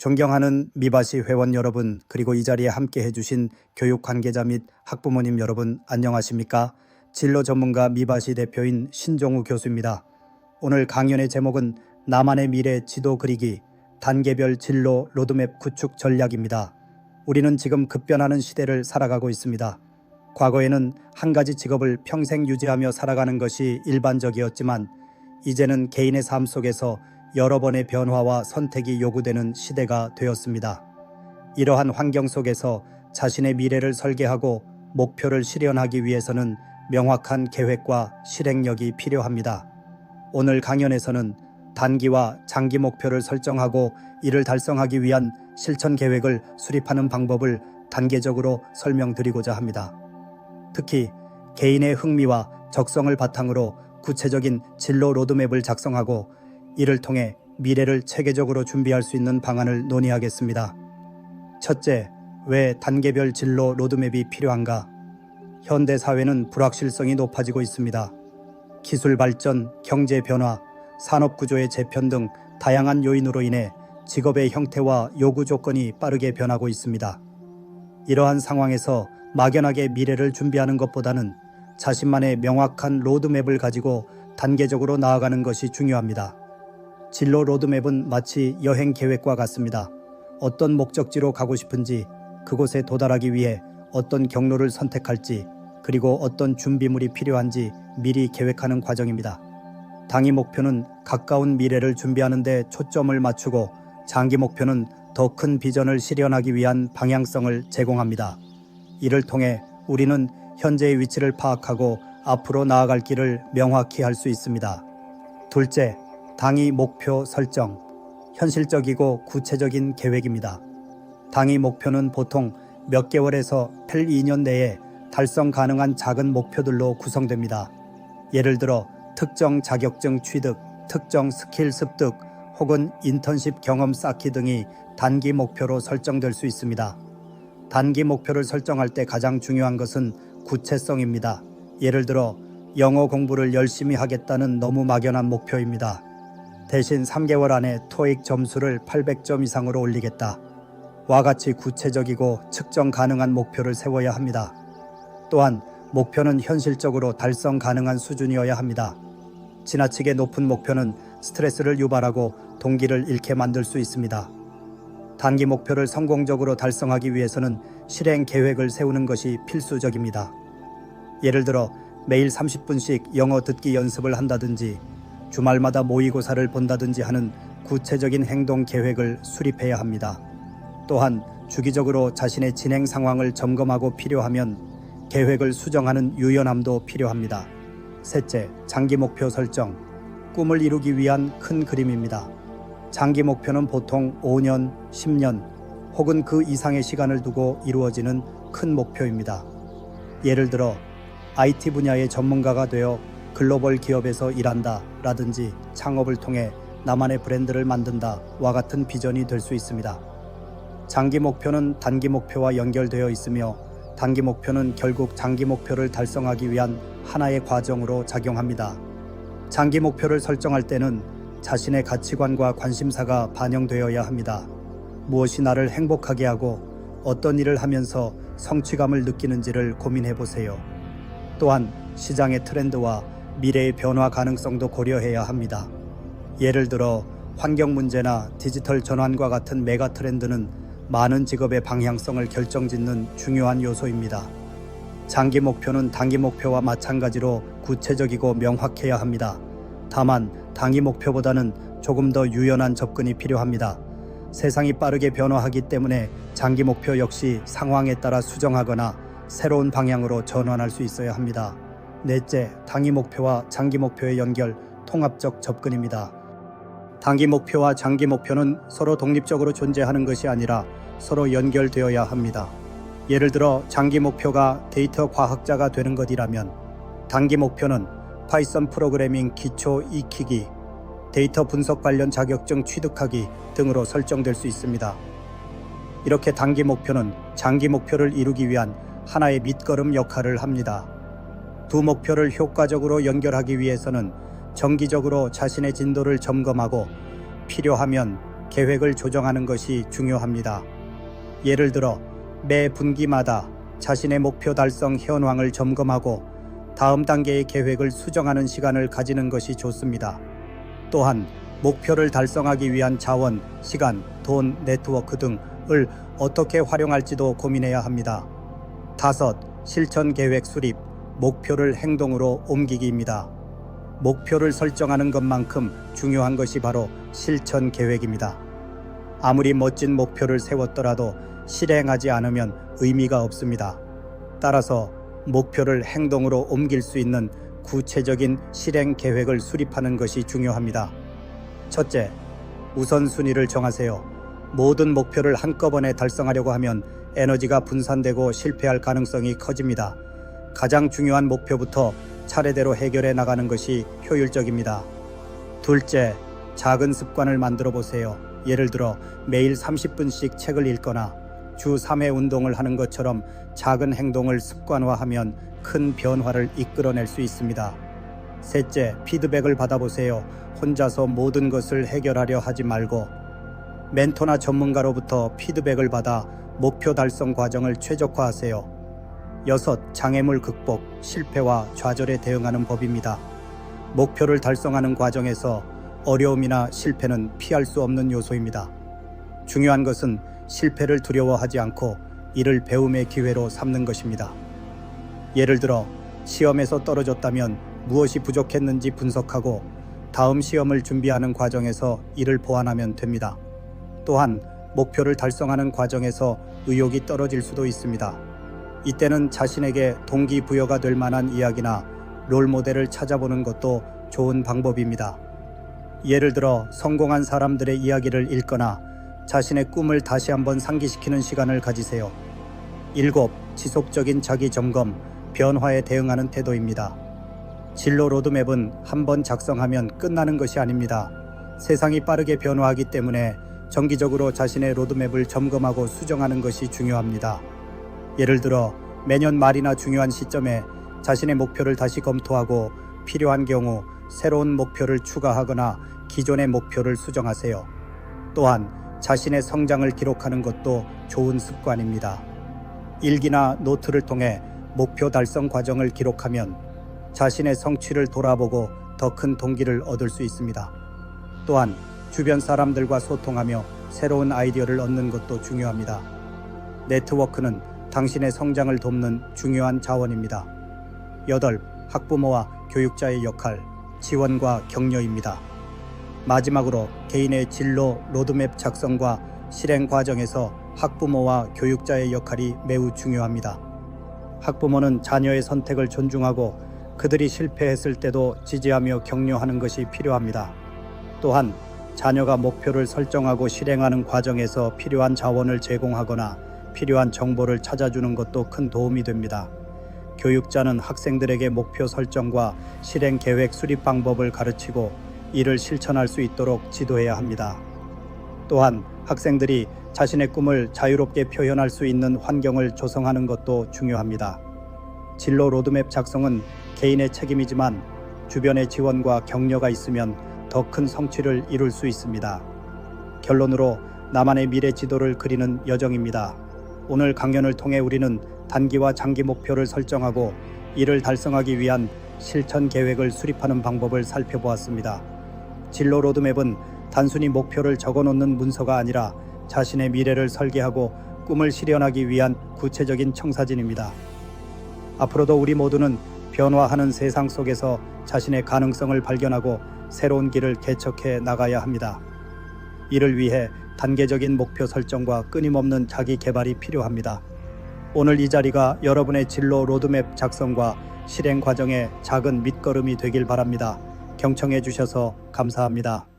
존경하는 미바시 회원 여러분, 그리고 이 자리에 함께 해주신 교육 관계자 및 학부모님 여러분, 안녕하십니까? 진로 전문가 미바시 대표인 신종우 교수입니다. 오늘 강연의 제목은 나만의 미래 지도 그리기, 단계별 진로 로드맵 구축 전략입니다. 우리는 지금 급변하는 시대를 살아가고 있습니다. 과거에는 한 가지 직업을 평생 유지하며 살아가는 것이 일반적이었지만 이제는 개인의 삶 속에서 여러 번의 변화와 선택이 요구되는 시대가 되었습니다. 이러한 환경 속에서 자신의 미래를 설계하고 목표를 실현하기 위해서는 명확한 계획과 실행력이 필요합니다. 오늘 강연에서는 단기와 장기 목표를 설정하고 이를 달성하기 위한 실천 계획을 수립하는 방법을 단계적으로 설명드리고자 합니다. 특히 개인의 흥미와 적성을 바탕으로 구체적인 진로 로드맵을 작성하고 이를 통해 미래를 체계적으로 준비할 수 있는 방안을 논의하겠습니다. 첫째, 왜 단계별 진로 로드맵이 필요한가? 현대 사회는 불확실성이 높아지고 있습니다. 기술 발전, 경제 변화, 산업 구조의 재편 등 다양한 요인으로 인해 직업의 형태와 요구 조건이 빠르게 변하고 있습니다. 이러한 상황에서 막연하게 미래를 준비하는 것보다는 자신만의 명확한 로드맵을 가지고 단계적으로 나아가는 것이 중요합니다. 진로 로드맵은 마치 여행 계획과 같습니다. 어떤 목적지로 가고 싶은지, 그곳에 도달하기 위해 어떤 경로를 선택할지, 그리고 어떤 준비물이 필요한지 미리 계획하는 과정입니다. 단기 목표는 가까운 미래를 준비하는 데 초점을 맞추고 장기 목표는 더 큰 비전을 실현하기 위한 방향성을 제공합니다. 이를 통해 우리는 현재의 위치를 파악하고 앞으로 나아갈 길을 명확히 할 수 있습니다. 둘째, 단기 목표 설정. 현실적이고 구체적인 계획입니다. 단기 목표는 보통 몇 개월에서 2년 내에 달성 가능한 작은 목표들로 구성됩니다. 예를 들어 특정 자격증 취득, 특정 스킬 습득, 혹은 인턴십 경험 쌓기 등이 단기 목표로 설정될 수 있습니다. 단기 목표를 설정할 때 가장 중요한 것은 구체성입니다. 예를 들어 영어 공부를 열심히 하겠다는 너무 막연한 목표입니다. 대신 3개월 안에 토익 점수를 800점 이상으로 올리겠다. 와 같이 구체적이고 측정 가능한 목표를 세워야 합니다. 또한 목표는 현실적으로 달성 가능한 수준이어야 합니다. 지나치게 높은 목표는 스트레스를 유발하고 동기를 잃게 만들 수 있습니다. 단기 목표를 성공적으로 달성하기 위해서는 실행 계획을 세우는 것이 필수적입니다. 예를 들어 매일 30분씩 영어 듣기 연습을 한다든지 주말마다 모의고사를 본다든지 하는 구체적인 행동 계획을 수립해야 합니다. 또한 주기적으로 자신의 진행 상황을 점검하고 필요하면 계획을 수정하는 유연함도 필요합니다. 셋째, 장기 목표 설정. 꿈을 이루기 위한 큰 그림입니다. 장기 목표는 보통 5년, 10년 혹은 그 이상의 시간을 두고 이루어지는 큰 목표입니다. 예를 들어 IT 분야의 전문가가 되어 글로벌 기업에서 일한다 라든지 창업을 통해 나만의 브랜드를 만든다 와 같은 비전이 될 수 있습니다. 장기 목표는 단기 목표와 연결되어 있으며 단기 목표는 결국 장기 목표를 달성하기 위한 하나의 과정으로 작용합니다. 장기 목표를 설정할 때는 자신의 가치관과 관심사가 반영되어야 합니다. 무엇이 나를 행복하게 하고 어떤 일을 하면서 성취감을 느끼는지를 고민해 보세요. 또한 시장의 트렌드와 미래의 변화 가능성도 고려해야 합니다. 예를 들어 환경 문제나 디지털 전환과 같은 메가 트렌드는 많은 직업의 방향성을 결정짓는 중요한 요소입니다. 장기 목표는 단기 목표와 마찬가지로 구체적이고 명확해야 합니다. 다만 단기 목표보다는 조금 더 유연한 접근이 필요합니다. 세상이 빠르게 변화하기 때문에 장기 목표 역시 상황에 따라 수정하거나 새로운 방향으로 전환할 수 있어야 합니다. 넷째, 단기 목표와 장기 목표의 연결, 통합적 접근입니다. 단기 목표와 장기 목표는 서로 독립적으로 존재하는 것이 아니라 서로 연결되어야 합니다. 예를 들어 장기 목표가 데이터 과학자가 되는 것이라면 단기 목표는 파이썬 프로그래밍 기초 익히기, 데이터 분석 관련 자격증 취득하기 등으로 설정될 수 있습니다. 이렇게 단기 목표는 장기 목표를 이루기 위한 하나의 밑거름 역할을 합니다. 두 목표를 효과적으로 연결하기 위해서는 정기적으로 자신의 진도를 점검하고 필요하면 계획을 조정하는 것이 중요합니다. 예를 들어 매 분기마다 자신의 목표 달성 현황을 점검하고 다음 단계의 계획을 수정하는 시간을 가지는 것이 좋습니다. 또한 목표를 달성하기 위한 자원, 시간, 돈, 네트워크 등을 어떻게 활용할지도 고민해야 합니다. 5. 실천 계획 수립, 목표를 행동으로 옮기기입니다. 목표를 설정하는 것만큼 중요한 것이 바로 실천 계획입니다. 아무리 멋진 목표를 세웠더라도 실행하지 않으면 의미가 없습니다. 따라서 목표를 행동으로 옮길 수 있는 구체적인 실행 계획을 수립하는 것이 중요합니다. 첫째, 우선순위를 정하세요. 모든 목표를 한꺼번에 달성하려고 하면 에너지가 분산되고 실패할 가능성이 커집니다. 가장 중요한 목표부터 차례대로 해결해 나가는 것이 효율적입니다. 둘째, 작은 습관을 만들어 보세요. 예를 들어 매일 30분씩 책을 읽거나 주 3회 운동을 하는 것처럼 작은 행동을 습관화하면 큰 변화를 이끌어낼 수 있습니다. 셋째, 피드백을 받아보세요. 혼자서 모든 것을 해결하려 하지 말고 멘토나 전문가로부터 피드백을 받아 목표 달성 과정을 최적화하세요. 6. 장애물 극복, 실패와 좌절에 대응하는 법입니다. 목표를 달성하는 과정에서 어려움이나 실패는 피할 수 없는 요소입니다. 중요한 것은 실패를 두려워하지 않고 이를 배움의 기회로 삼는 것입니다. 예를 들어 시험에서 떨어졌다면 무엇이 부족했는지 분석하고 다음 시험을 준비하는 과정에서 이를 보완하면 됩니다. 또한 목표를 달성하는 과정에서 의욕이 떨어질 수도 있습니다. 이때는 자신에게 동기부여가 될 만한 이야기나 롤모델을 찾아보는 것도 좋은 방법입니다. 예를 들어 성공한 사람들의 이야기를 읽거나 자신의 꿈을 다시 한번 상기시키는 시간을 가지세요. 7. 지속적인 자기 점검, 변화에 대응하는 태도입니다. 진로 로드맵은 한번 작성하면 끝나는 것이 아닙니다. 세상이 빠르게 변화하기 때문에 정기적으로 자신의 로드맵을 점검하고 수정하는 것이 중요합니다. 예를 들어 매년 말이나 중요한 시점에 자신의 목표를 다시 검토하고 필요한 경우 새로운 목표를 추가하거나 기존의 목표를 수정하세요. 또한 자신의 성장을 기록하는 것도 좋은 습관입니다. 일기나 노트를 통해 목표 달성 과정을 기록하면 자신의 성취를 돌아보고 더 큰 동기를 얻을 수 있습니다. 또한 주변 사람들과 소통하며 새로운 아이디어를 얻는 것도 중요합니다. 네트워크는 당신의 성장을 돕는 중요한 자원입니다. 8. 학부모와 교육자의 역할, 지원과 격려입니다. 마지막으로 개인의 진로 로드맵 작성과 실행 과정에서 학부모와 교육자의 역할이 매우 중요합니다. 학부모는 자녀의 선택을 존중하고 그들이 실패했을 때도 지지하며 격려하는 것이 필요합니다. 또한 자녀가 목표를 설정하고 실행하는 과정에서 필요한 자원을 제공하거나 필요한 정보를 찾아주는 것도 큰 도움이 됩니다. 교육자는 학생들에게 목표 설정과 실행 계획 수립 방법을 가르치고 이를 실천할 수 있도록 지도해야 합니다. 또한 학생들이 자신의 꿈을 자유롭게 표현할 수 있는 환경을 조성하는 것도 중요합니다. 진로 로드맵 작성은 개인의 책임이지만 주변의 지원과 격려가 있으면 더 큰 성취를 이룰 수 있습니다. 결론으로 나만의 미래 지도를 그리는 여정입니다. 오늘 강연을 통해 우리는 단기와 장기 목표를 설정하고 이를 달성하기 위한 실천 계획을 수립하는 방법을 살펴보았습니다. 진로 로드맵은 단순히 목표를 적어놓는 문서가 아니라 자신의 미래를 설계하고 꿈을 실현하기 위한 구체적인 청사진입니다. 앞으로도 우리 모두는 변화하는 세상 속에서 자신의 가능성을 발견하고 새로운 길을 개척해 나가야 합니다. 이를 위해 단계적인 목표 설정과 끊임없는 자기 개발이 필요합니다. 오늘 이 자리가 여러분의 진로 로드맵 작성과 실행 과정의 작은 밑거름이 되길 바랍니다. 경청해 주셔서 감사합니다.